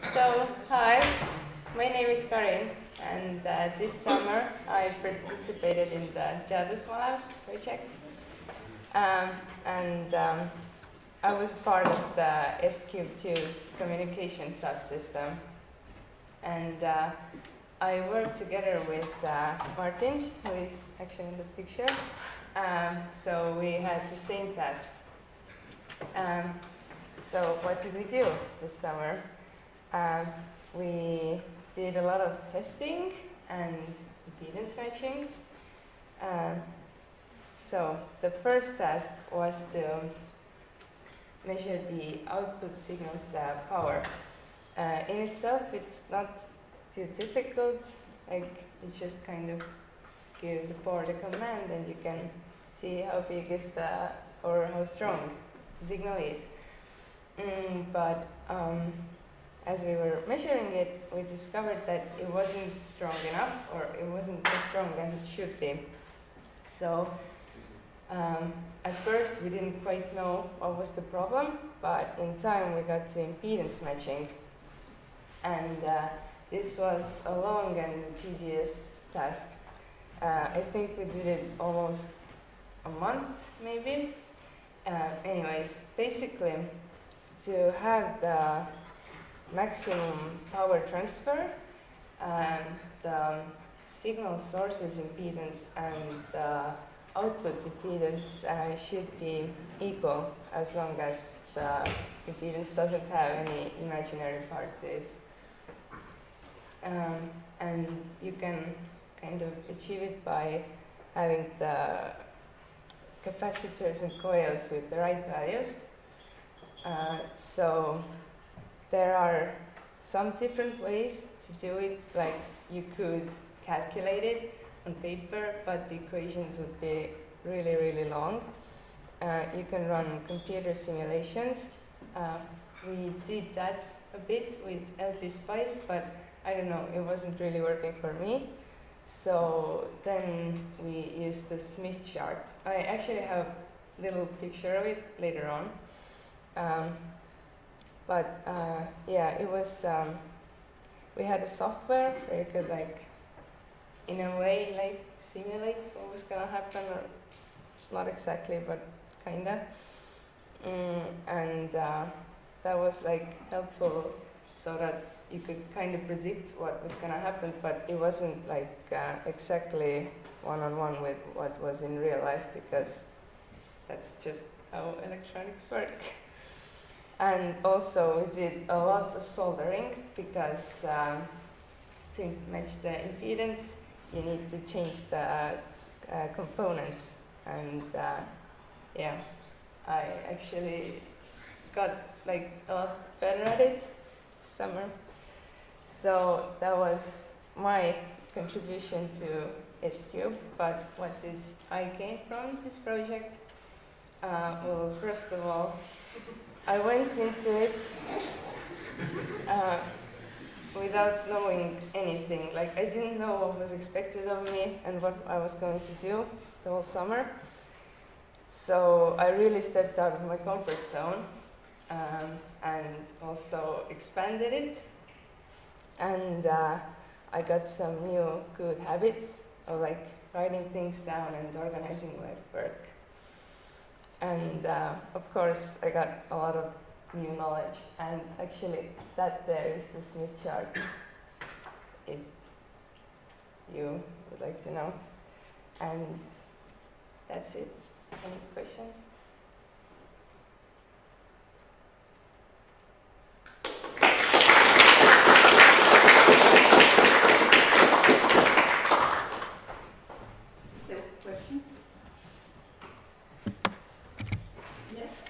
So, hi, my name is Karin, and this summer I participated in the Teadusmalab project. Um, and I was part of the STCube2's communication subsystem. And I worked together with Martin, who is actually in the picture. So we had the same tasks. So what did we do this summer? We did a lot of testing and impedance matching. So the first task was to measure the output signal's power. In itself, it's not too difficult. Like, you just kind of give the board a command and you can see how big is the, or how strong the signal is. But as we were measuring it, we discovered that it wasn't strong enough, or it wasn't as strong as it should be. So at first we didn't quite know what was the problem, but in time we got to impedance matching. And this was a long and tedious task. I think we did it almost a month, maybe. Anyways, basically, to have the maximum power transfer, the signal sources impedance and the output impedance should be equal, as long as the impedance doesn't have any imaginary part to it. And you can kind of achieve it by having the capacitors and coils with the right values. So there are some different ways to do it. Like, you could calculate it on paper, but the equations would be really, really long. You can run computer simulations. We did that a bit with LT-SPICE, but I don't know, it wasn't really working for me. So then we used the Smith chart. I actually have a little picture of it later on. Yeah, it was, we had a software where you could, like, in a way, like, simulate what was gonna happen, or not exactly, but kinda. That was, like, helpful so that you could kind of predict what was gonna happen, but it wasn't, like, exactly one-on-one with what was in real life, because that's just how electronics work. And also we did a lot of soldering, because to match the impedance, you need to change the components. And yeah, I actually got, like, a lot better at it this summer. So that was my contribution to STCube. But what did I gain from this project? Well, first of all, I went into it without knowing anything. Like, I didn't know what was expected of me and what I was going to do the whole summer. So I really stepped out of my comfort zone and also expanded it. And I got some new good habits of, like, writing things down and organizing my work. And of course, I got a lot of new knowledge. And actually, that there is the Smith chart, if you would like to know. And that's it. Any questions?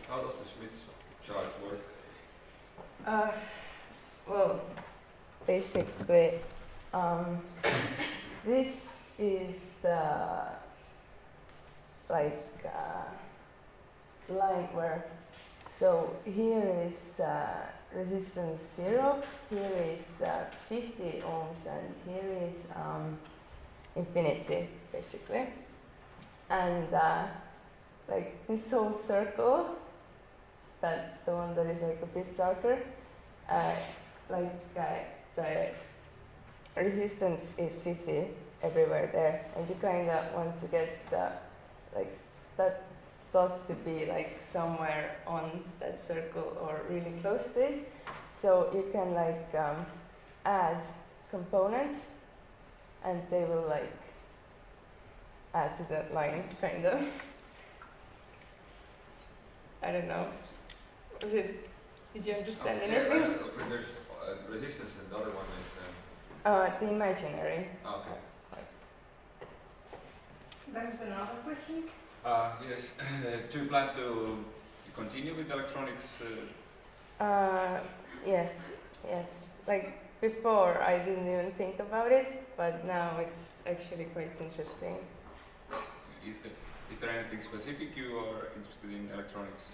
How does the Smith chart work? Well, basically, this is the, like, line where, so here is resistance 0, here is 50 ohms, and here is infinity, basically. And like, this whole circle, that the one that is, like, a bit darker, like the resistance is 50 everywhere there, and you kind of want to get that dot to be like somewhere on that circle or really close to it. So you can like add components, and they will like add to that line, kind of. I don't know. Did you understand anything? There's resistance, and the other one is the imaginary. okay. There is another question. Yes. Do you plan to continue with electronics? Yes. Like before, I didn't even think about it, but now it's actually quite interesting. Is there anything specific you are interested in electronics?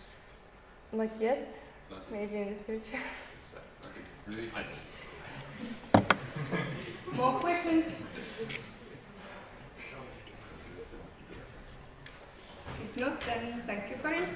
Not yet. Maybe in the future. Okay. Resistance. More questions? If not, then thank you, Karin.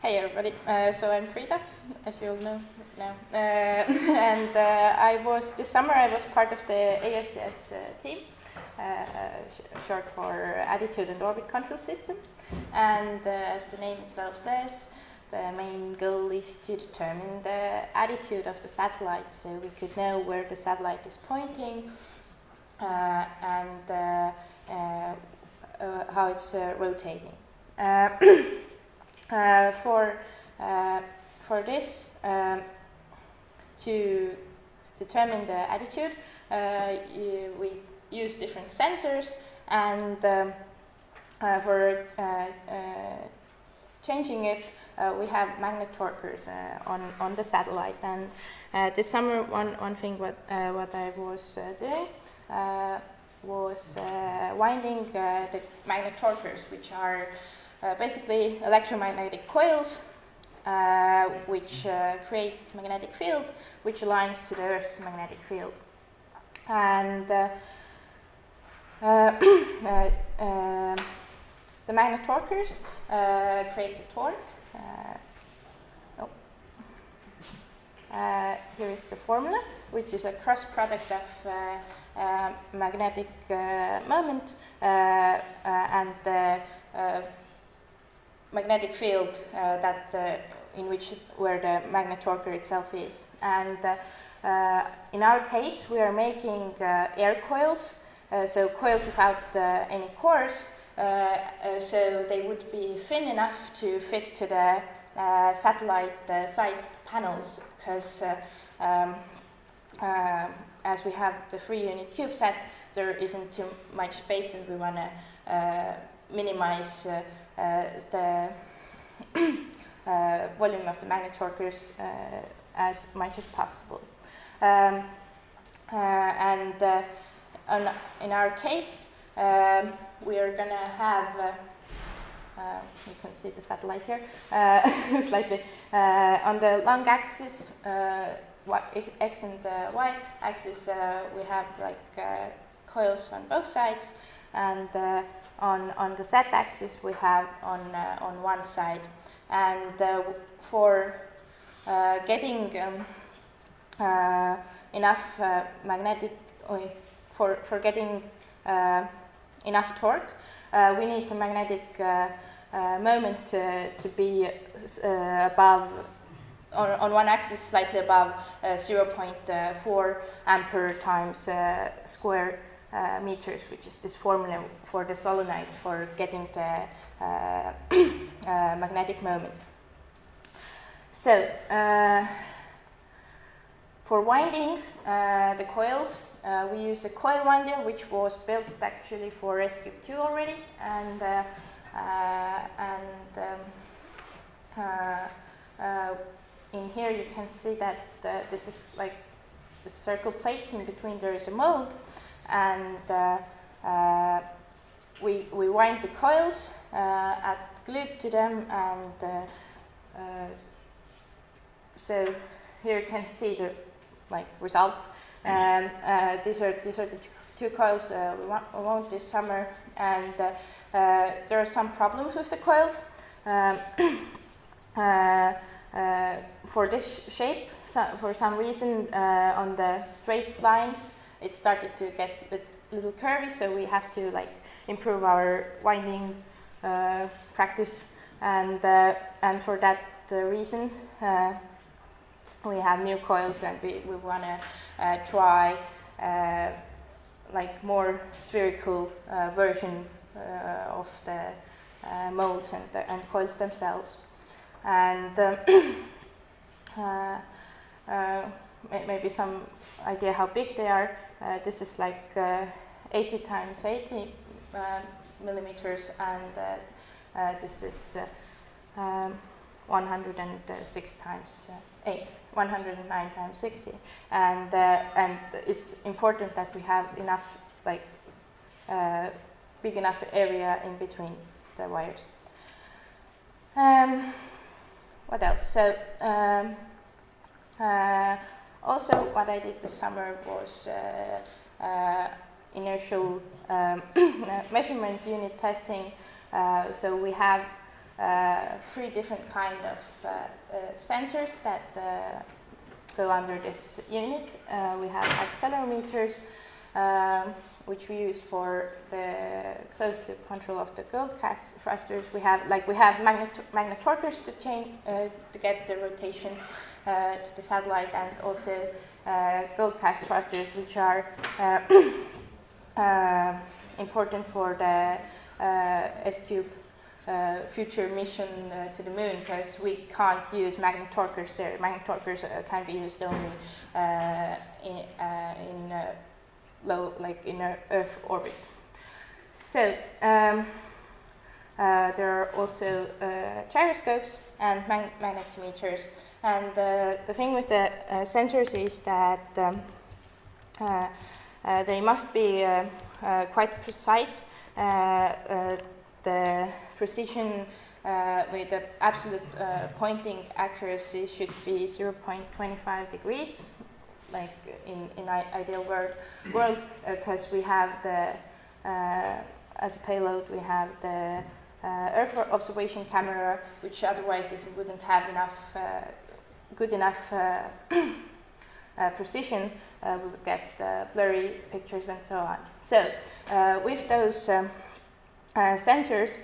Hey everybody, so I'm Frida, as you all know now, and this summer I was part of the ASCS team, short for Attitude and Orbit Control System, and as the name itself says, the main goal is to determine the attitude of the satellite, so we could know where the satellite is pointing and how it's rotating. For this, to determine the attitude, we use different sensors, and for changing it, we have magnet torquers on the satellite. And this summer, one thing what I was doing was winding the magnet torquers, which are basically electromagnetic coils which create magnetic field which aligns to the Earth's magnetic field. And the magnet torquers create the torque. Here is the formula, which is a cross product of magnetic moment and the magnetic field where the magnet torquer itself is. And in our case, we are making air coils, so coils without any cores, so they would be thin enough to fit to the satellite side panels, because as we have the 3-unit CubeSat, there isn't too much space, and we want to minimize the volume of the magnet torquers as much as possible. in our case, we are going to have, you can see the satellite here, slightly, on the long axis, X and Y axis, we have like coils on both sides, and on the Z axis we have on one side. And for getting enough magnetic, for getting enough torque, we need the magnetic moment to be above, on one axis slightly above 0.4 ampere times square meters, which is this formula for the solenoid for getting the magnetic moment. So for winding the coils, we use a coil winder which was built actually for S-Tube 2 already, and in here you can see that this is like the circle plates. In between there is a mold, and we wind the coils, add glue to them, and so here you can see the result. These are the two coils we want this summer, and there are some problems with the coils. For this shape, for some reason on the straight lines it started to get a little curvy, so we have to improve our winding practice, and for that reason we have new coils, and we want to try more spherical version of the molds and coils themselves. And maybe some idea how big they are. This is 80 times 80 millimeters, and this is 106 times 8. 109 times 60, and it's important that we have enough, big enough area in between the wires. What else? So also what I did this summer was inertial measurement unit testing. So we have 3 different kind of sensors that go under this unit. We have accelerometers, which we use for the closed loop control of the gold cast thrusters. We have magnetorquers to change to get the rotation to the satellite, and also gold cast thrusters, which are important for the S-Tube future mission to the moon, because we can't use magnetorquers there. Magnetorquers can be used only in low, in Earth orbit. So there are also gyroscopes and magnetometers. And the thing with the sensors is that they must be quite precise. The precision with the absolute pointing accuracy should be 0.25 degrees, in ideal world, because we have the as a payload we have the Earth observation camera, which otherwise, if we wouldn't have enough good enough precision, we would get blurry pictures and so on. So with those sensors,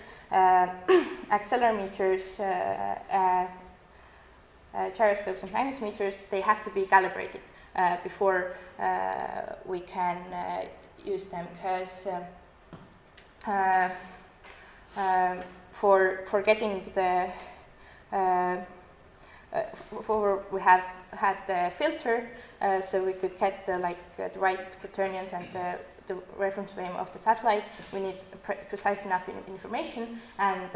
accelerometers, gyroscopes and magnetometers, they have to be calibrated before we can use them, because for getting the we have had the filter, so we could get the the right quaternions and the reference frame of the satellite. We need precise enough information, and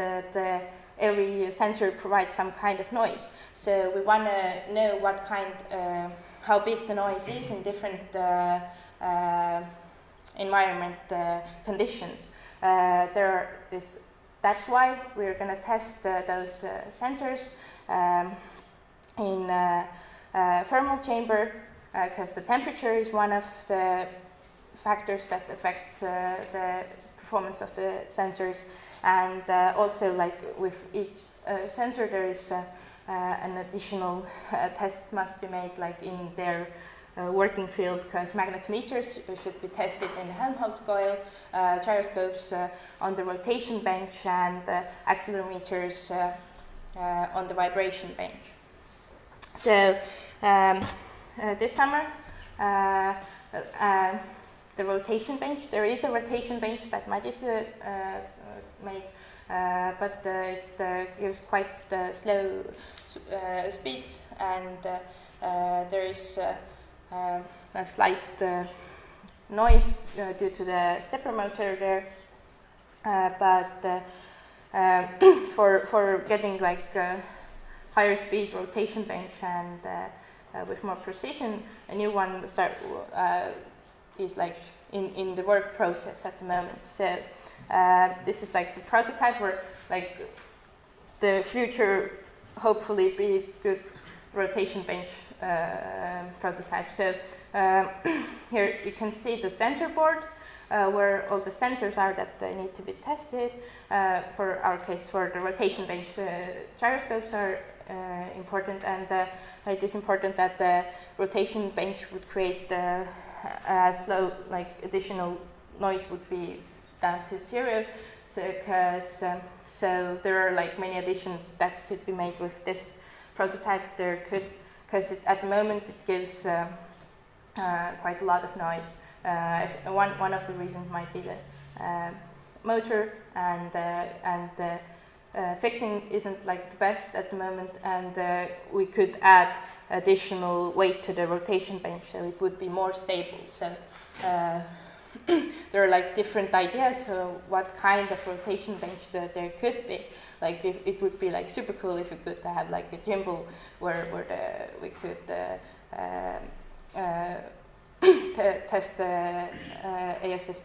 every sensor provides some kind of noise. So we want to know what kind, how big the noise is in different environment conditions. That's why we're going to test those sensors in thermal chamber, because the temperature is one of the factors that affects the performance of the sensors, and also like with each sensor there is an additional test must be made like in their working field, because magnetometers should be tested in the Helmholtz coil, gyroscopes on the rotation bench, and accelerometers on the vibration bench. So this summer, the rotation bench, there is a rotation bench that Madis made, but it gives quite slow speeds, and there is a slight noise due to the stepper motor there, but for getting like higher speed rotation bench and with more precision, a new one is like in the work process at the moment. So this is like the prototype, where like the future hopefully be good rotation bench prototype. So here you can see the sensor board where all the sensors are that need to be tested. For our case, for the rotation bench, gyroscopes are important, and it is important that the rotation bench would create slow, like additional noise would be down to 0. So so there are like many additions that could be made with this prototype. There could, because at the moment it gives quite a lot of noise. One of the reasons might be the motor, and fixing isn't like the best at the moment, and we could add additional weight to the rotation bench, so it would be more stable. So there are like different ideas of what kind of rotation bench that there could be. Like it would be like super cool if we could have like a gimbal where we could test the ASS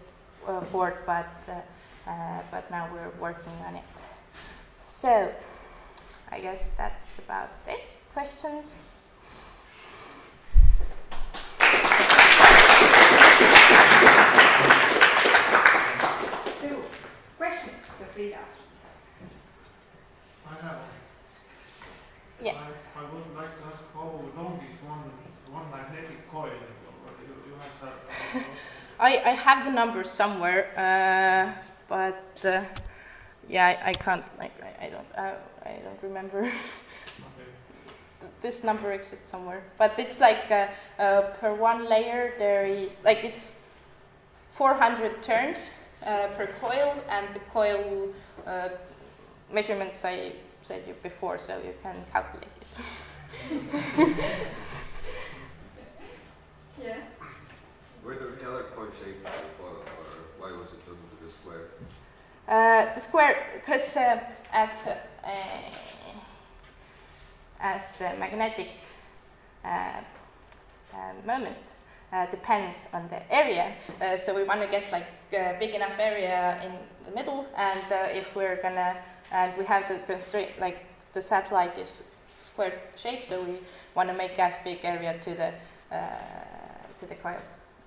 board, but now we're working on it. So I guess that's about it. Questions? So, questions for Frida? I have. Yeah. I would like to ask how long is one magnetic coil? You have that. I have the numbers somewhere, but yeah, I can't. Like I don't remember. Okay. This number exists somewhere, but it's like per one layer there is like it's 400 turns per coil, and the coil measurements I said you before, so you can calculate it. Yeah. Were there any other coil shapes before, or why was it chosen to the square? The square, because as the magnetic moment depends on the area, so we want to get like a big enough area in the middle, and if we're gonna, and we have the constraint, like the satellite is square shape, so we want to make as big area to the coil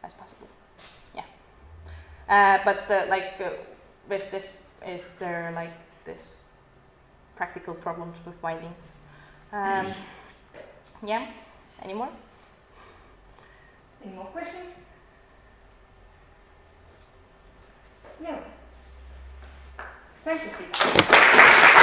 as possible. Yeah, but with this, is there like this practical problems with winding? Yeah, any more? Any more questions? No. Thank you, Frida.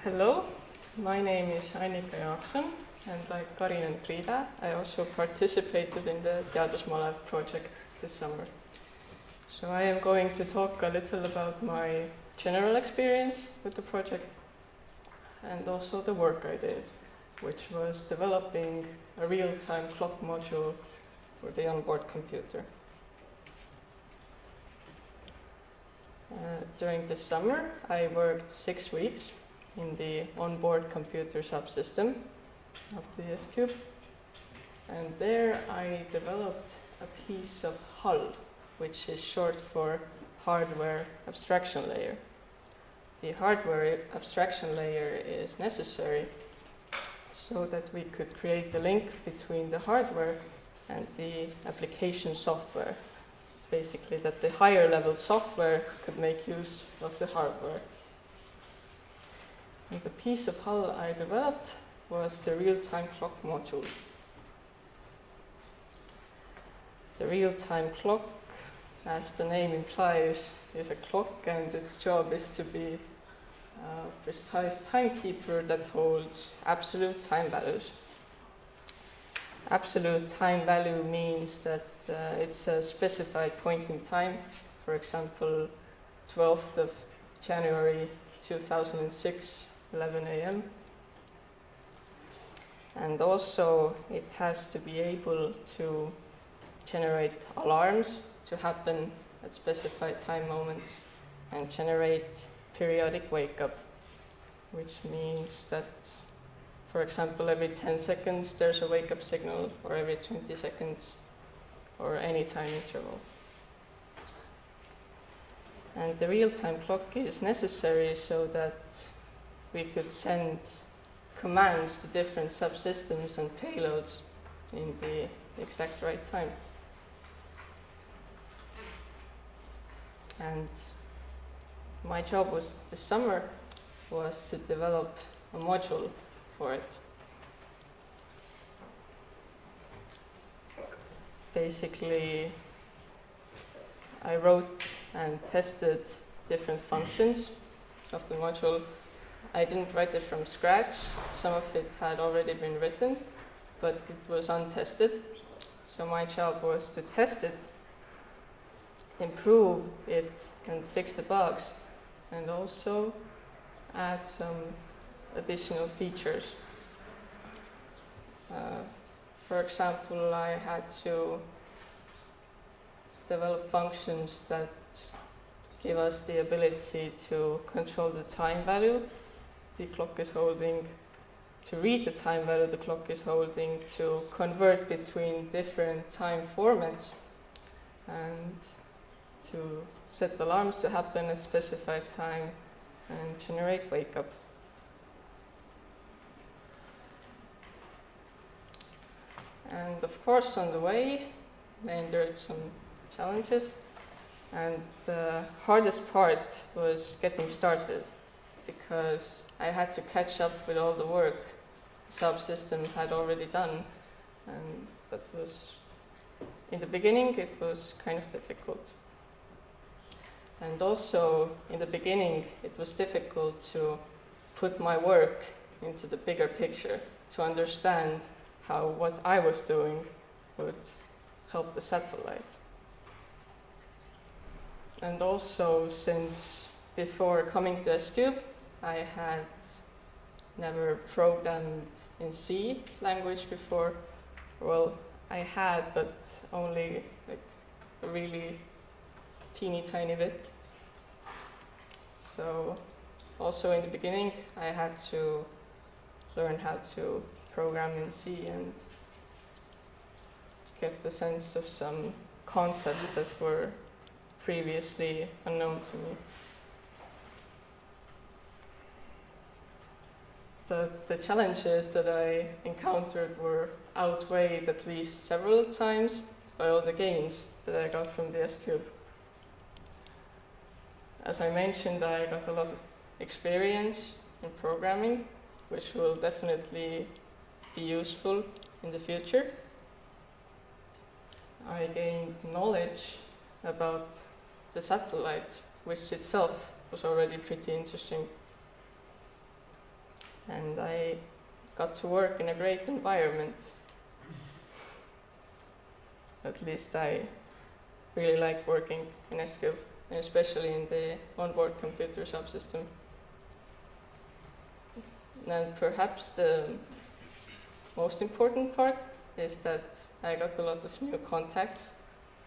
Hello, my name is Annika Jaakson, and like Karin and Frida, I also participated in the Teadusmalev project this summer. So I am going to talk a little about my general experience with the project and also the work I did, which was developing a real-time clock module for the onboard computer. During the summer, I worked 6 weeks in the onboard computer subsystem of the S-Cube. And there I developed a piece of HAL, which is short for hardware abstraction layer. The hardware abstraction layer is necessary so that we could create the link between the hardware and the application software. Basically, that the higher level software could make use of the hardware. And the piece of HAL I developed was the real-time clock module. The real-time clock, as the name implies, is a clock, and its job is to be a precise timekeeper that holds absolute time values. Absolute time value means that it's a specified point in time, for example, 12th of January 2006, 11 a.m. And also it has to be able to generate alarms to happen at specified time moments and generate periodic wake up, which means that, for example, every 10 seconds there's a wake up signal, or every 20 seconds, or any time interval. And the real-time clock is necessary so that we could send commands to different subsystems and payloads in the exact right time. And my job was this summer was to develop a module for it. Basically, I wrote and tested different functions of the module. I didn't write it from scratch. Some of it had already been written, but it was untested. So my job was to test it, improve it, and fix the bugs, and also add some additional features. For example, I had to develop functions that give us the ability to control the time value the clock is holding, to read the time value the clock is holding, to convert between different time formats, and to set alarms to happen at specified time and generate wake up. And of course, on the way, I endured some challenges, and the hardest part was getting started, because I had to catch up with all the work the subsystem had already done, and that was, in the beginning, it was kind of difficult. And also, in the beginning, it was difficult to put my work into the bigger picture, to understand how what I was doing would help the satellite. And also, since before coming to S-Cube, I had never programmed in C language before. Well, I had, but only like a really teeny tiny bit. So also in the beginning, I had to learn how to program in C and get the sense of some concepts that were previously unknown to me. But the challenges that I encountered were outweighed at least several times by all the gains that I got from the S-Cube. as I mentioned, I got a lot of experience in programming, which will definitely be useful in the future. I gained knowledge about the satellite, which itself was already pretty interesting. And I got to work in a great environment. At least I really like working in S-Cube, and especially in the onboard computer subsystem. And perhaps the most important part is that I got a lot of new contacts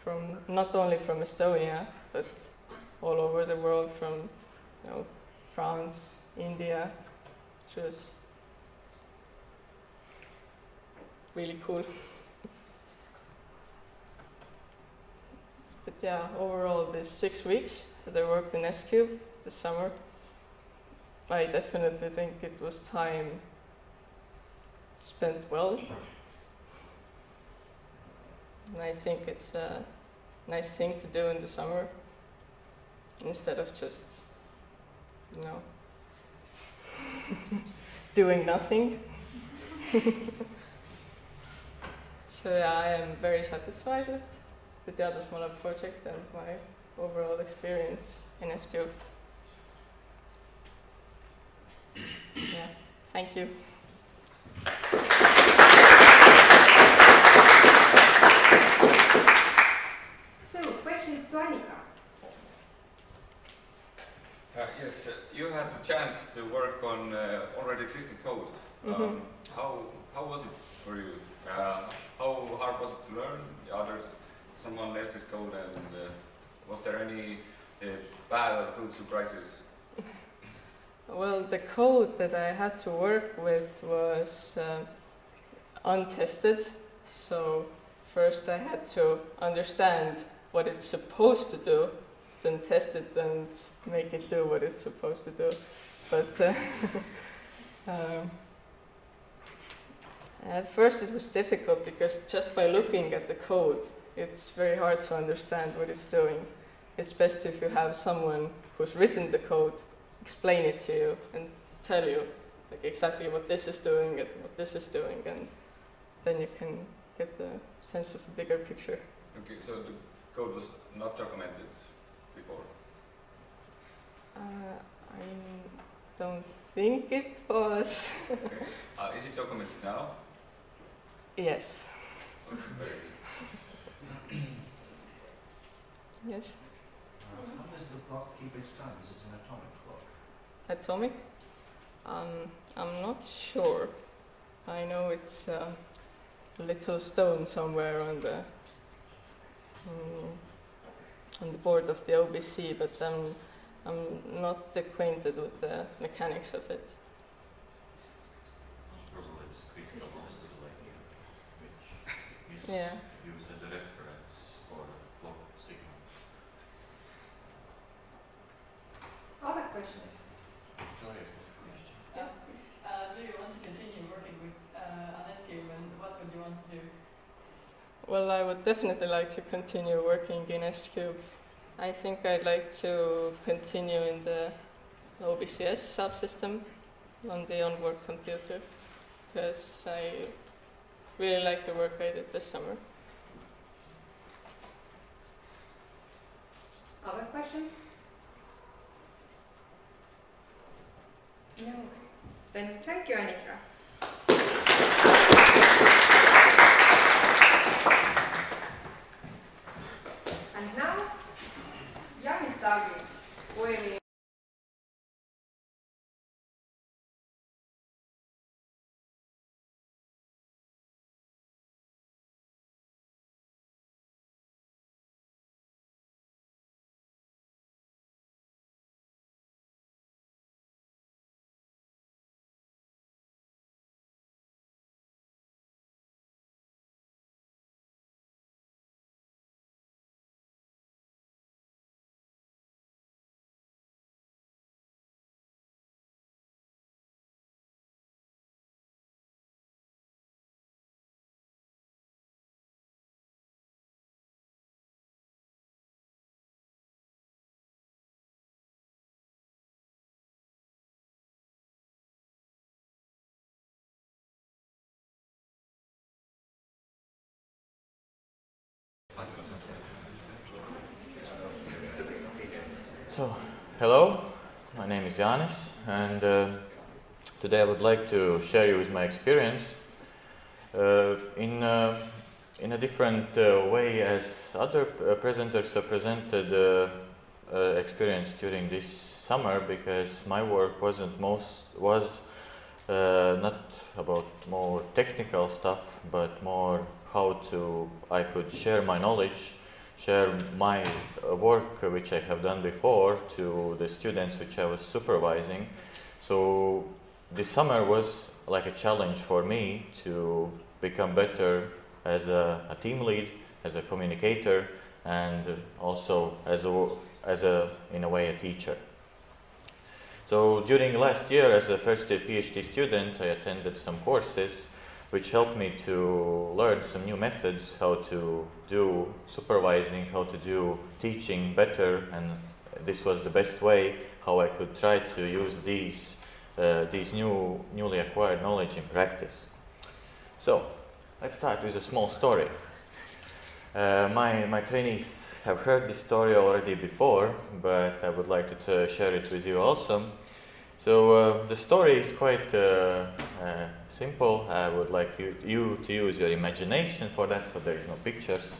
from not only from Estonia, but all over the world, from France, India, which was really cool. But yeah, overall, the 6 weeks that I worked in S-Cube this summer, I definitely think it was time spent well. And I think it's a nice thing to do in the summer, instead of just, doing nothing. So yeah, I am very satisfied with the other smaller project and my overall experience in S-Cube. Yeah, thank you. So, questions to Annika? Yes, you had the chance to work on already existing code. Mm-hmm. How was it for you? How hard was it to learn someone else's code, and was there any bad or good surprises? Well, the code that I had to work with was untested, so first I had to understand what it's supposed to do, then test it and make it do what it's supposed to do. But at first it was difficult, because just by looking at the code, it's very hard to understand what it's doing. It's best if you have someone who's written the code explain it to you and tell you like exactly what this is doing and what this is doing, and then you can get the sense of a bigger picture. Okay, so the code was not documented before? I don't think it was. Okay. Is it documented now? Yes. Okay, very good. Yes. How does the clock keep its time? Is it an atomic clock? Atomic? I'm not sure. I know it's a little stone somewhere on the board of the OBC, but I'm not acquainted with the mechanics of it. Probably it's crystal oscillator, which is Yeah. used as a reference for clock signal. Other questions? Do you want to continue working with on S-Cube, and what would you want to do? Well, I would definitely like to continue working in S-Cube. I think I'd like to continue in the OBCS subsystem on the onboard computer, because I really like the work I did this summer. Other questions? No. Then thank you, Annika. And now, Janis Dagis will So, hello, my name is Janis, and today I would like to share you with my experience in a different way as other presenters have presented experience during this summer, because my work was not about more technical stuff, but more how I could share my knowledge, share my work which I have done before to the students which I was supervising. So this summer was like a challenge for me to become better as a team lead, as a communicator, and also as in a way a teacher. So during last year, as a first year PhD student, I attended some courses which helped me to learn some new methods, how to do supervising, how to do teaching better, and this was the best way how I could try to use these newly acquired knowledge in practice. So let's start with a small story. My trainees have heard this story already before, but I would like to share it with you also. So the story is quite simple. I would like you to use your imagination for that, so there is no pictures.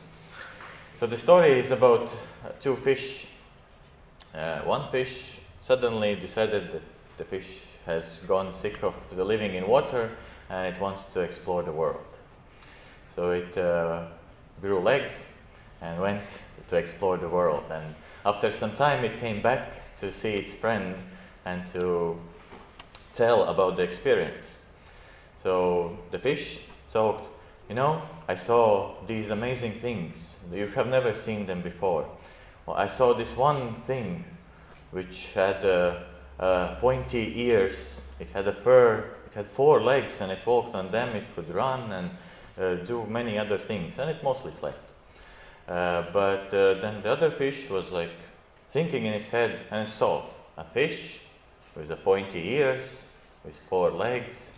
So the story is about two fish. One fish suddenly decided that the fish has gone sick of the living in water and it wants to explore the world. So it grew legs and went to explore the world. And after some time it came back to see its friend and to tell about the experience. So the fish talked, you know, I saw these amazing things. You have never seen them before. Well, I saw this one thing which had pointy ears. It had a fur. It had 4 legs and it walked on them. It could run and do many other things, and it mostly slept. But then the other fish was like thinking in its head, and it saw a fish with a pointy ears, with 4 legs,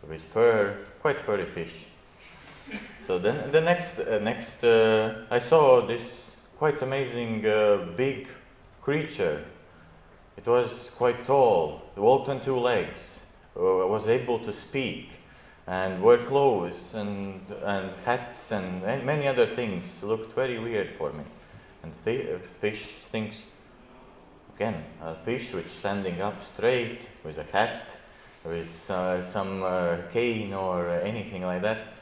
with fur, quite furry fish. So then the next I saw this quite amazing big creature. It was quite tall, walked on 2 legs, was able to speak, and wore clothes and hats and many other things. Looked very weird for me. And fish thinks, again, a fish which standing up straight with a hat, with some cane or anything like that.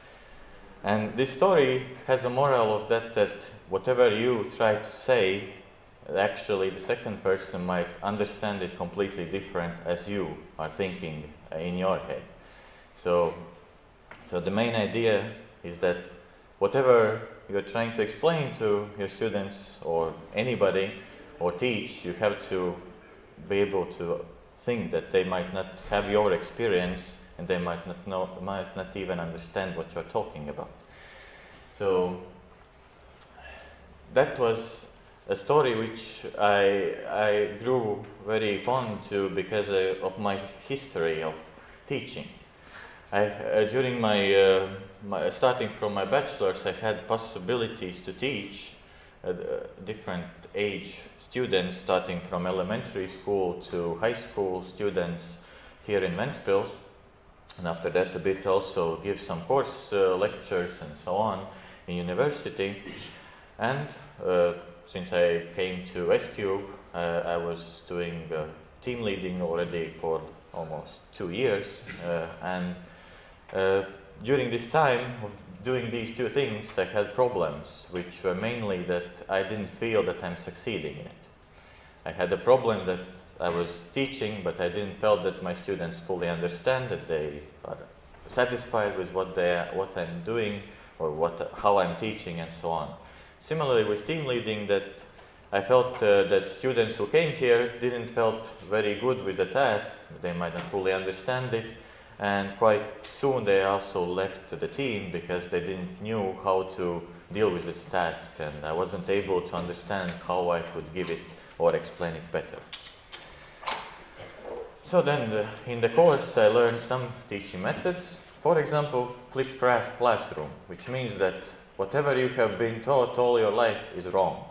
And this story has a moral of that whatever you try to say, actually the second person might understand it completely different as you are thinking in your head. So the main idea is that whatever you're trying to explain to your students or anybody or teach, you have to be able to think that they might not have your experience and they might not even understand what you're talking about. So that was a story which I grew very fond to because of my history of teaching. During my starting from my bachelor's, I had possibilities to teach different age students, starting from elementary school to high school students here in Ventspils, and after that a bit also give some course lectures and so on in university. And since I came to S-Cube, I was doing team leading already for almost 2 years, and during this time of doing these 2 things, I had problems, which were mainly that I didn't feel that I'm succeeding in it. I had a problem that I was teaching, but I didn't feel that my students fully understand, that they are satisfied with what I'm doing or how I'm teaching and so on. Similarly with team leading, that I felt that students who came here didn't felt very good with the task, they might not fully understand it, and quite soon they also left the team because they didn't knew how to deal with this task, and I wasn't able to understand how I could give it or explain it better. So then in the course I learned some teaching methods. For example, flipped classroom, which means that whatever you have been taught all your life is wrong.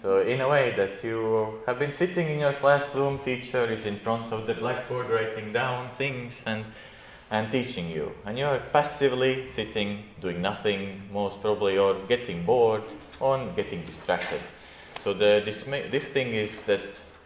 So in a way that you have been sitting in your classroom, teacher is in front of the blackboard writing down things and teaching you. And you're passively sitting, doing nothing, most probably, or getting bored, or getting distracted. So this thing is that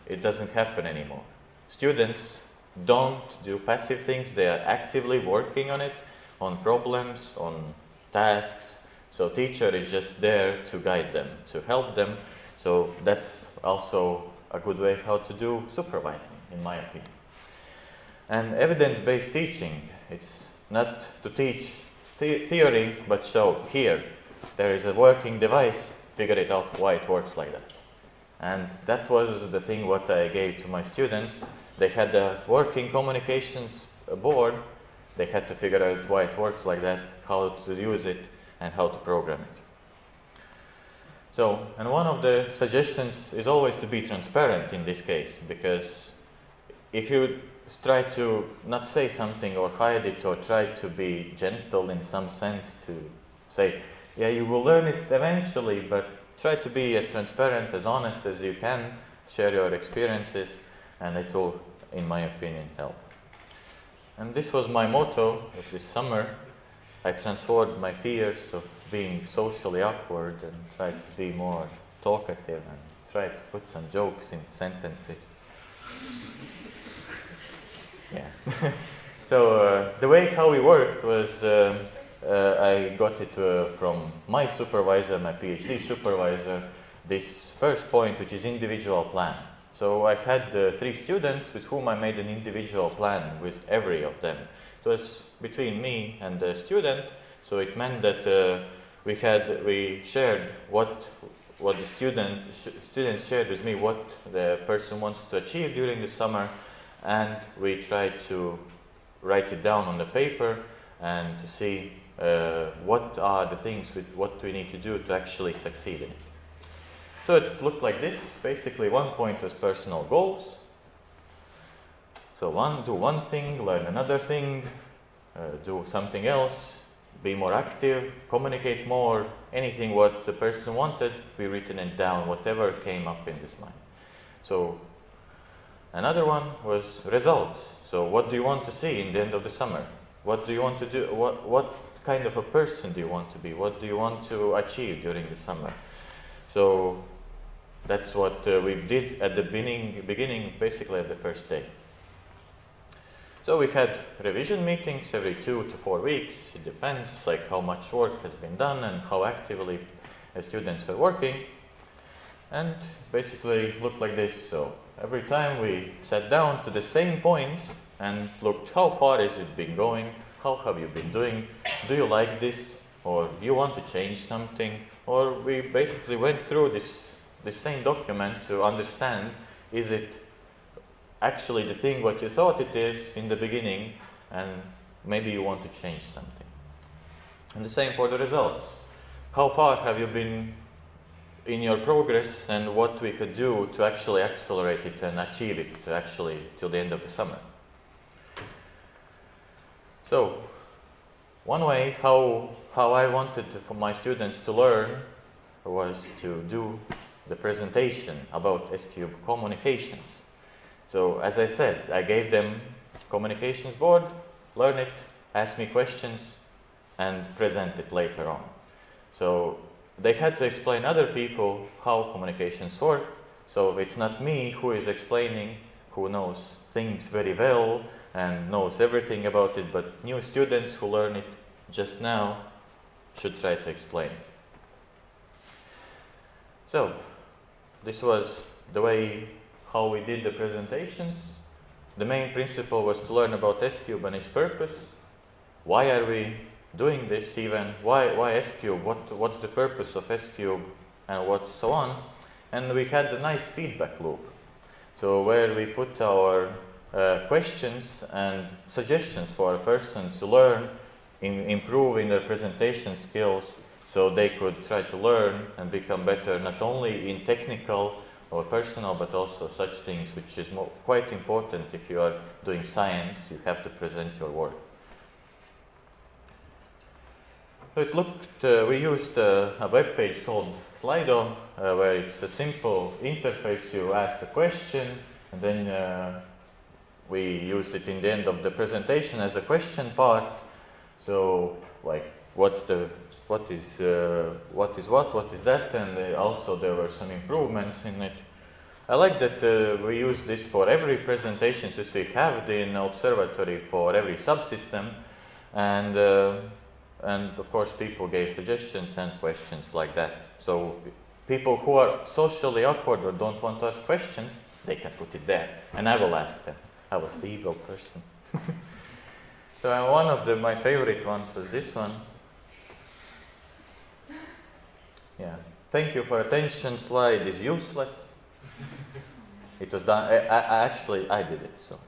it doesn't happen anymore. Students don't do passive things, they are actively working on it, on problems, on tasks. So teacher is just there to guide them, to help them. So that's also a good way how to do supervising, in my opinion. And evidence-based teaching, it's not to teach theory, but show here, there is a working device, figure it out why it works like that. And that was the thing what I gave to my students. They had a working communications board. They had to figure out why it works like that, how to use it, and how to program it. So, and one of the suggestions is always to be transparent in this case, because if you try to not say something or hide it or try to be gentle in some sense to say, yeah, you will learn it eventually, but try to be as transparent, as honest as you can, share your experiences, and it will, in my opinion, help. And this was my motto of this summer. I transformed my fears of being socially awkward and tried to be more talkative and tried to put some jokes in sentences. Yeah. So the way how we worked was I got it from my supervisor, my PhD supervisor, this first point, which is individual plan. So I had 3 students with whom I made an individual plan with every of them. It was between me and the student, so it meant that we shared what the students shared with me what the person wants to achieve during the summer, and we tried to write it down on the paper and to see what are the things what we need to do to actually succeed in it. So it looked like this. Basically, one point was personal goals. So do one thing, learn another thing, do something else, be more active, communicate more, anything what the person wanted, we written it down, whatever came up in this mind. So another one was results. So what do you want to see in the end of the summer? What do you want to do? What kind of a person do you want to be? What do you want to achieve during the summer? So that's what we did at the beginning, basically at the first day. So we had revision meetings every 2 to 4 weeks. It depends like how much work has been done and how actively students were working. And basically looked like this. So every time we sat down to the same points and looked how far has it been going, how have you been doing, do you like this, or do you want to change something, or we basically went through this same document to understand, is it actually the thing what you thought it is in the beginning, and maybe you want to change something. And the same for the results. How far have you been in your progress, and what we could do to actually accelerate it and achieve it to actually till the end of the summer. So one way how I wanted for my students to learn was to do the presentation about S-Cube communications. So as I said, I gave them communications board, learn it, ask me questions, and present it later on. So they had to explain other people how communications work. So it's not me who is explaining, who knows things very well and knows everything about it, but new students who learn it just now should try to explain it. So this was the way how we did the presentations. The main principle was to learn about S-Cube and its purpose. Why are we doing this even? Why S-Cube? What's the purpose of S-Cube and what so on? And we had a nice feedback loop. So where we put our questions and suggestions for a person to learn, improve in their presentation skills, so they could try to learn and become better not only in technical or personal, but also such things which is quite important. If you are doing science, you have to present your work. So it looked, we used a web page called Slido, where it's a simple interface. You ask a question, and then we used it in the end of the presentation as a question part. So, like, what is what is that, and also there were some improvements in it. I like that we use this for every presentation, so we have it in observatory for every subsystem, and of course people gave suggestions and questions like that. So people who are socially awkward or don't want to ask questions, they can put it there, and I will ask them. I was the evil person. So one of my favorite ones was this one. Yeah. Thank you for attention. Slide is useless. It was done. Actually, I did it. So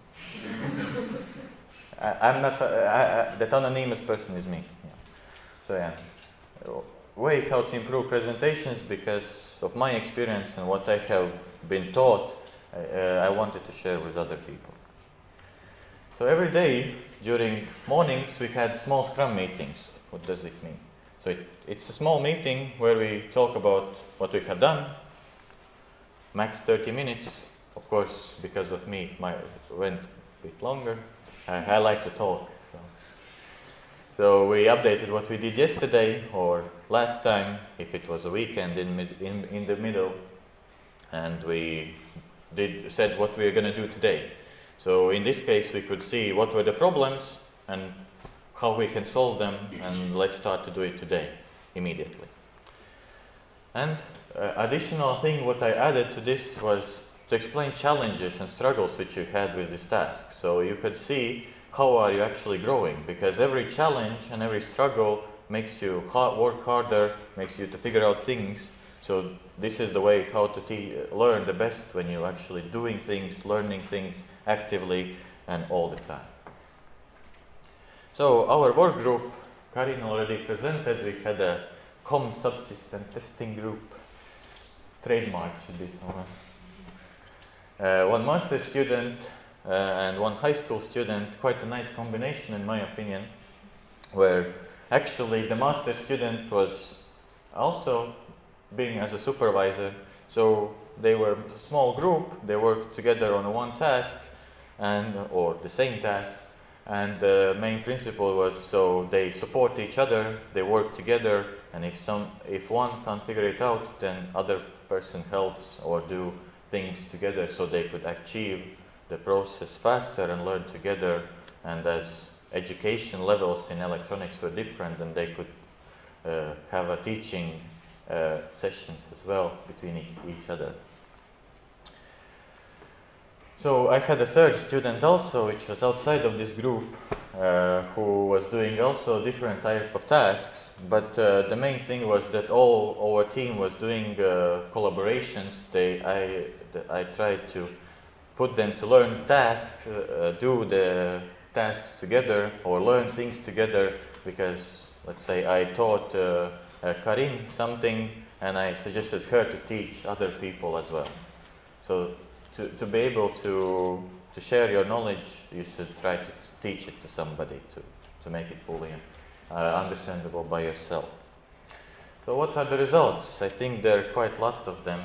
I'm not. That anonymous person is me. Yeah. So yeah, way how to improve presentations because of my experience and what I have been taught. I wanted to share with other people. So every day during mornings we had small Scrum meetings. What does it mean? So it's a small meeting where we talk about what we have done. Max 30 minutes. Of course, because of me, it went a bit longer. I like to talk. So we updated what we did yesterday or last time, if it was a weekend in the middle, and we said what we are going to do today. So in this case, we could see what were the problems and how we can solve them, and let's start to do it today, immediately. And additional thing what I added to this was to explain challenges and struggles which you had with this task. So you could see how are you actually growing, because every challenge and every struggle makes you work harder, makes you to figure out things. So this is the way how to learn the best, when you're actually doing things, learning things actively and all the time. So our work group, Karin already presented, we had a COM subsystem testing group, trademark at this moment. One master student and one high school student, quite a nice combination in my opinion, where actually the master student was also being as a supervisor. So they were a small group, they worked together on one task, or the same tasks, and the main principle was so they support each other, they work together, and if one can't figure it out, then other person helps or do things together so they could achieve the process faster and learn together. And as education levels in electronics were different, then they could have a teaching sessions as well between each other. So I had a third student also, which was outside of this group, who was doing also different type of tasks, but the main thing was that all our team was doing collaborations. I tried to put them to learn tasks, do the tasks together or learn things together, because let's say I taught Karin something and I suggested her to teach other people as well. So to be able to share your knowledge, you should try to teach it to somebody to make it fully understandable by yourself. So what are the results? I think there are quite a lot of them.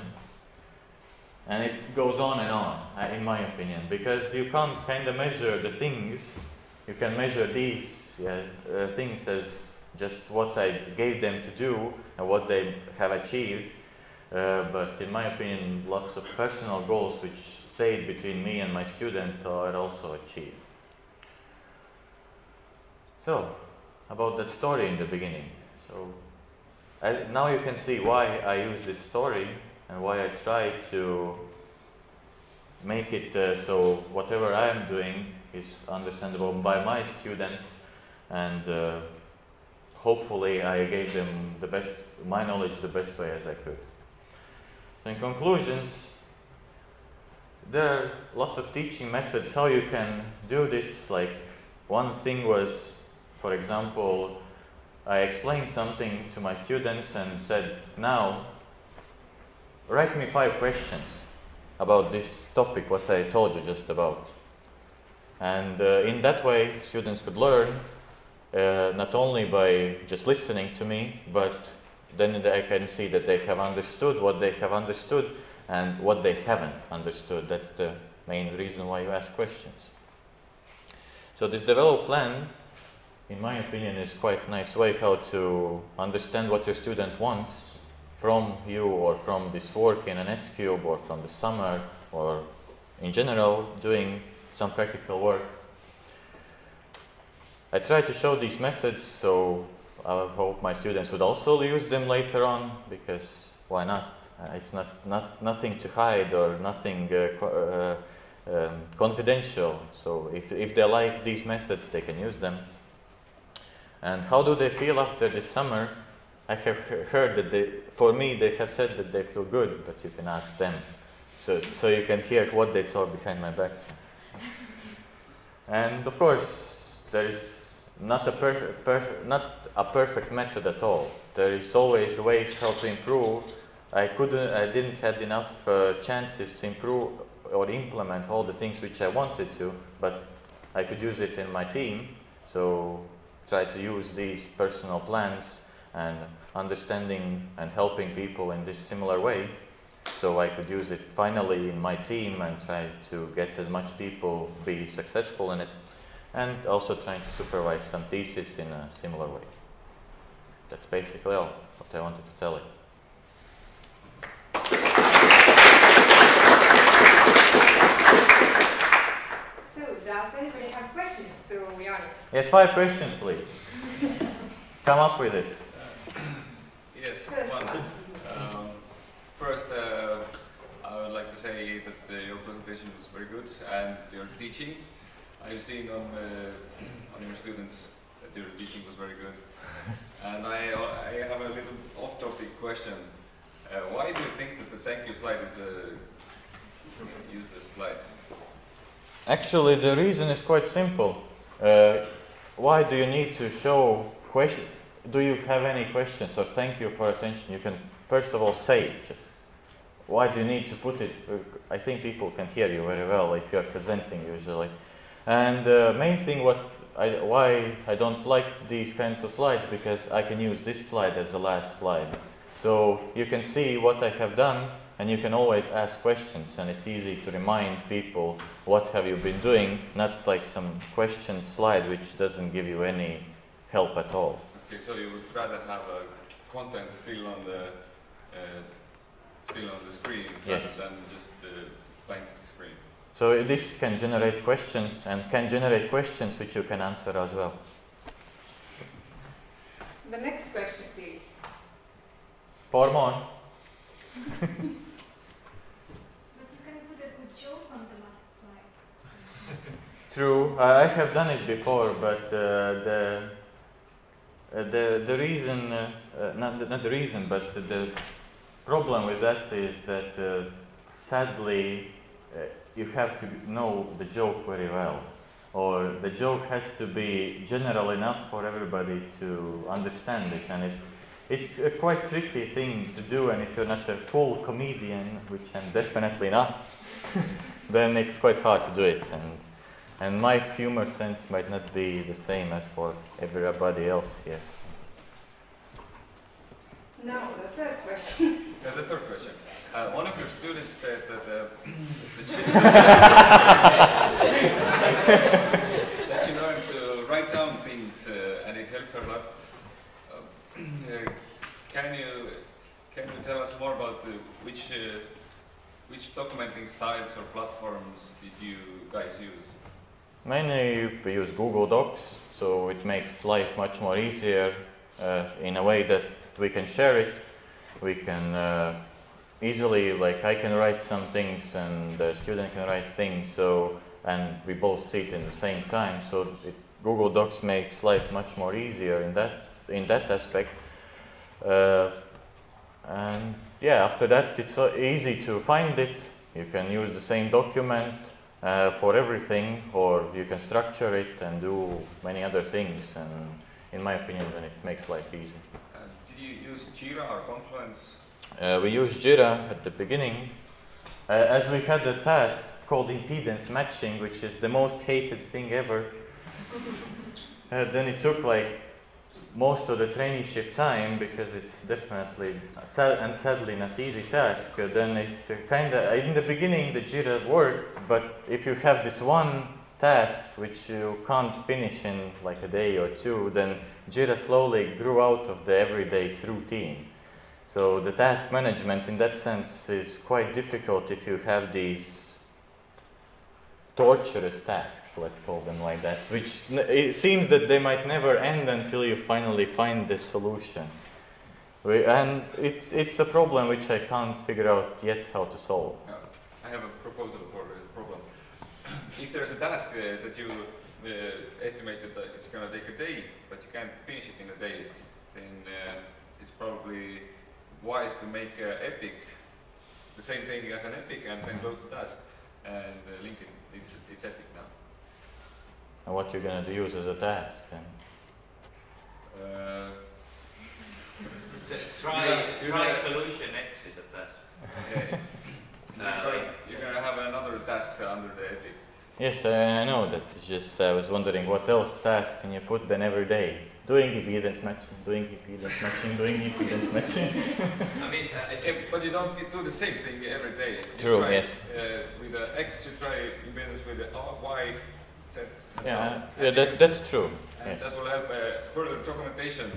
And it goes on and on, in my opinion, because you can't kind of measure the things. You can measure these things as just what I gave them to do and what they have achieved. But in my opinion, lots of personal goals which stayed between me and my student are also achieved. So, about that story in the beginning. So, now you can see why I use this story and why I try to make it so whatever I am doing is understandable by my students, and hopefully I gave them my knowledge the best way as I could. So in conclusions, there are a lot of teaching methods how you can do this. Like one thing was, for example, I explained something to my students and said, now write me 5 questions about this topic, what I told you just about. And in that way, students could learn not only by just listening to me, but then I can see that they have understood what they have understood and what they haven't understood. That's the main reason why you ask questions. So this develop plan, in my opinion, is quite a nice way how to understand what your student wants from you, or from this work in an S-Cube, or from the summer, or in general doing some practical work. I try to show these methods, so I hope my students would also use them later on, because why not? It's nothing to hide or nothing confidential. So if they like these methods, they can use them. And how do they feel after this summer? I have heard that for me, they have said that they feel good, but you can ask them. So you can hear what they talk behind my back. And of course, there is not a perfect method at all. There is always ways how to improve. I didn't have enough chances to improve or implement all the things which I wanted to, but I could use it in my team. So try to use these personal plans and understanding and helping people in this similar way. So I could use it finally in my team and try to get as much people be successful in it, and also trying to supervise some thesis in a similar way. That's basically all what I wanted to tell you. So, does anybody have questions to Janis? Yes, 5 questions, please. Come up with it. Yes, one. First, I would like to say that your presentation was very good, and your teaching. I've seen on your students that your teaching was very good. And I have a little off-topic question. Why do you think that the thank you slide is a useless slide? Actually, the reason is quite simple. Why do you need to show questions? Do you have any questions or thank you for attention? You can first of all say it. Just why do you need to put it? I think people can hear you very well if you are presenting usually. And the main thing why I don't like these kinds of slides, because I can use this slide as the last slide. So you can see what I have done, and you can always ask questions, and it's easy to remind people what have you been doing, not like some question slide which doesn't give you any help at all. Okay, so you would rather have a content still on the screen, yes, rather than just blank screen. So this can generate questions, and can generate questions which you can answer as well. The next question, please. 4 more. But you can put a good joke on the last slide. True, I have done it before, but the reason, not the reason, but the problem with that is that sadly you have to know the joke very well, or the joke has to be general enough for everybody to understand it, and it's a quite tricky thing to do, and if you're not a full comedian, which I'm definitely not, then it's quite hard to do it, and my humor sense might not be the same as for everybody else here. Now, the third question. Yeah, the third question. One of your students said that that she learned to write down things and it helped her a lot. Can you tell us more about which documenting styles or platforms did you guys use? Mainly we use Google Docs, so it makes life much more easier in a way that we can share it. We can easily, like I can write some things and the student can write things, so, and we both see it in the same time. So Google Docs makes life much more easier in that aspect. And yeah, after that it's so easy to find it. You can use the same document for everything, or you can structure it and do many other things, and in my opinion then it makes life easy. Did you use Jira or Confluence? We used Jira at the beginning, as we had a task called impedance matching, which is the most hated thing ever. Then it took like most of the traineeship time, because it's definitely and sadly not easy task, then it kind of, in the beginning the Jira worked, but if you have this one task which you can't finish in like a day or two, then Jira slowly grew out of the everyday's routine. So the task management in that sense is quite difficult if you have these torturous tasks, let's call them like that, which it seems that they might never end until you finally find the solution. And it's a problem which I can't figure out yet how to solve. I have a proposal for a problem. If there's a task that you estimated that it's going to take a day, but you can't finish it in a day, then it's probably wise to make epic the same thing as an epic and then close the task and link it. It's epic now. And what you're going to use as a task then? Try solution X is a task. Okay. You're going to have another task under the epic. Yes, I know that. It's just I was wondering what else task can you put then every day? Doing impedance matching, doing impedance matching, doing impedance matching. I mean, but you don't do the same thing every day. True, try, yes. With the X, you try impedance with the Y, Z. Yeah, so that's true. And yes. that will help further documentation.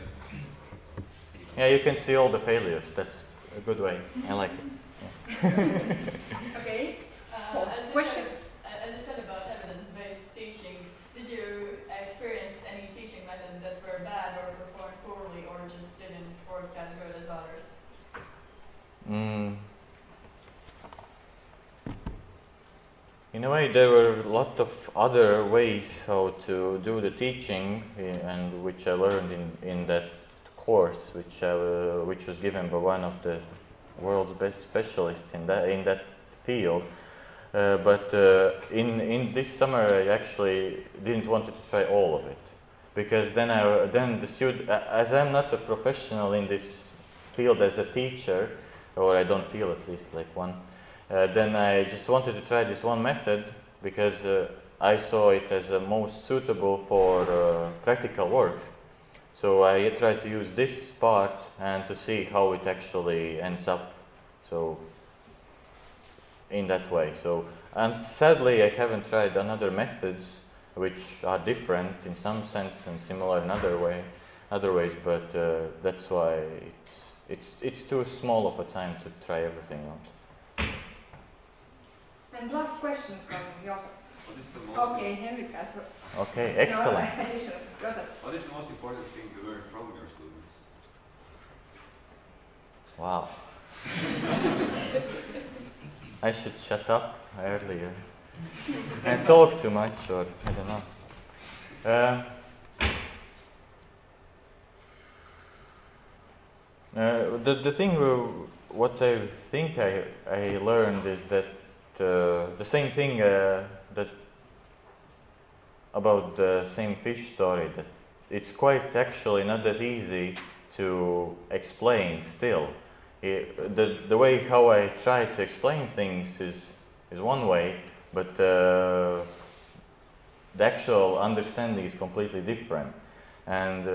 Yeah, you can see all the failures. That's a good way. I like it. Yeah. Okay. Question. As you said about evidence-based teaching, did you experience any teaching methods that were bad or performed poorly or just didn't work as good as others? In a way, there were a lot of other ways how to do the teaching, and which I learned in that course, which was given by one of the world's best specialists in that field. But in this summer, I actually didn't want to try all of it, because then the student, as I'm not a professional in this field as a teacher, or I don't feel at least like one, then I just wanted to try this one method because I saw it as most suitable for practical work. So I tried to use this part and to see how it actually ends up. So in that way. So, and sadly, I haven't tried another methods which are different in some sense and similar in other ways. But that's why it's too small of a time to try everything out. And last question from Joseph. What is the most Okay, Henrik has. Okay, excellent. Joseph. What is the most important thing to learn from your students? Wow. I should shut up earlier and talk too much, or I don't know. The thing, what I think I learned is that the same thing that about the same fish story, that it's quite actually not that easy to explain still. The way how I try to explain things is one way, but the actual understanding is completely different. And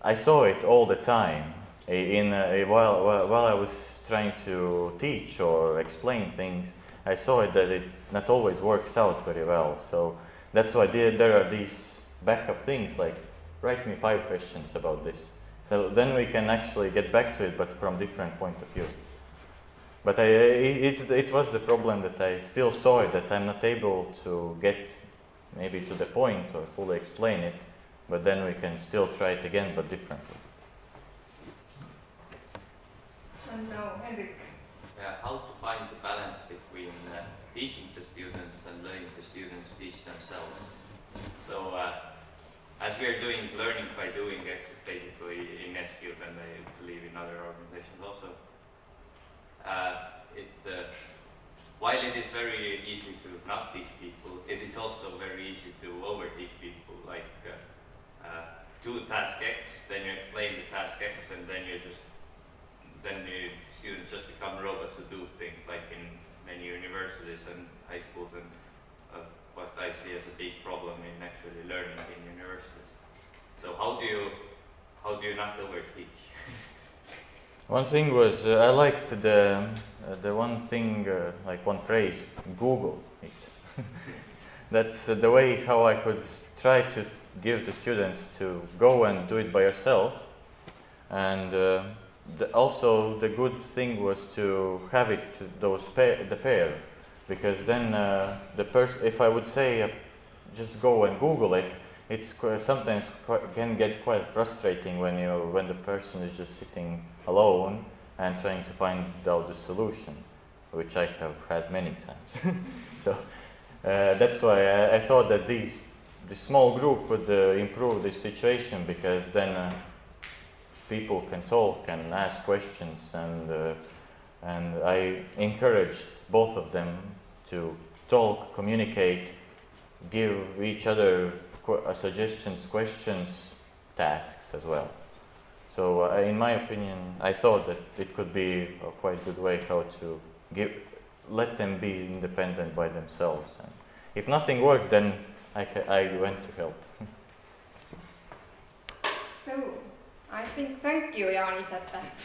I saw it all the time while I was trying to teach or explain things. I saw it that it not always works out very well. So that's why there are these backup things like, write me 5 questions about this. So then we can actually get back to it, but from different point of view. But it was the problem that I still saw it, that I'm not able to get maybe to the point or fully explain it, but then we can still try it again, but differently. And now, Henrik. How to find the balance between teaching the students and letting the students teach themselves. So as we are doing learning by doing basically in SQ and I believe in other organizations also, while it is very easy to not teach people, it is also very easy to over-teach people, like do task X, then you explain the task X, and then the students just become robots who do things, like in many universities and high schools, and what I see as a big problem in actually learning in universities. So how do you not overteach? One thing was I liked the one thing, like one phrase, Google it. That's the way how I could try to give the students to go and do it by yourself. And also the good thing was to have it the pair, because then if I would say just go and Google it, it's sometimes can get quite frustrating when the person is just sitting alone and trying to find out the solution, which I have had many times. So that's why I thought that the small group would improve this situation, because then people can talk and ask questions, and I encouraged both of them to talk, communicate, give each other suggestions, questions, tasks as well. So in my opinion, I thought that it could be a quite good way how to let them be independent by themselves. And if nothing worked, then I went to help. So I think, thank you, Jaanis, at that.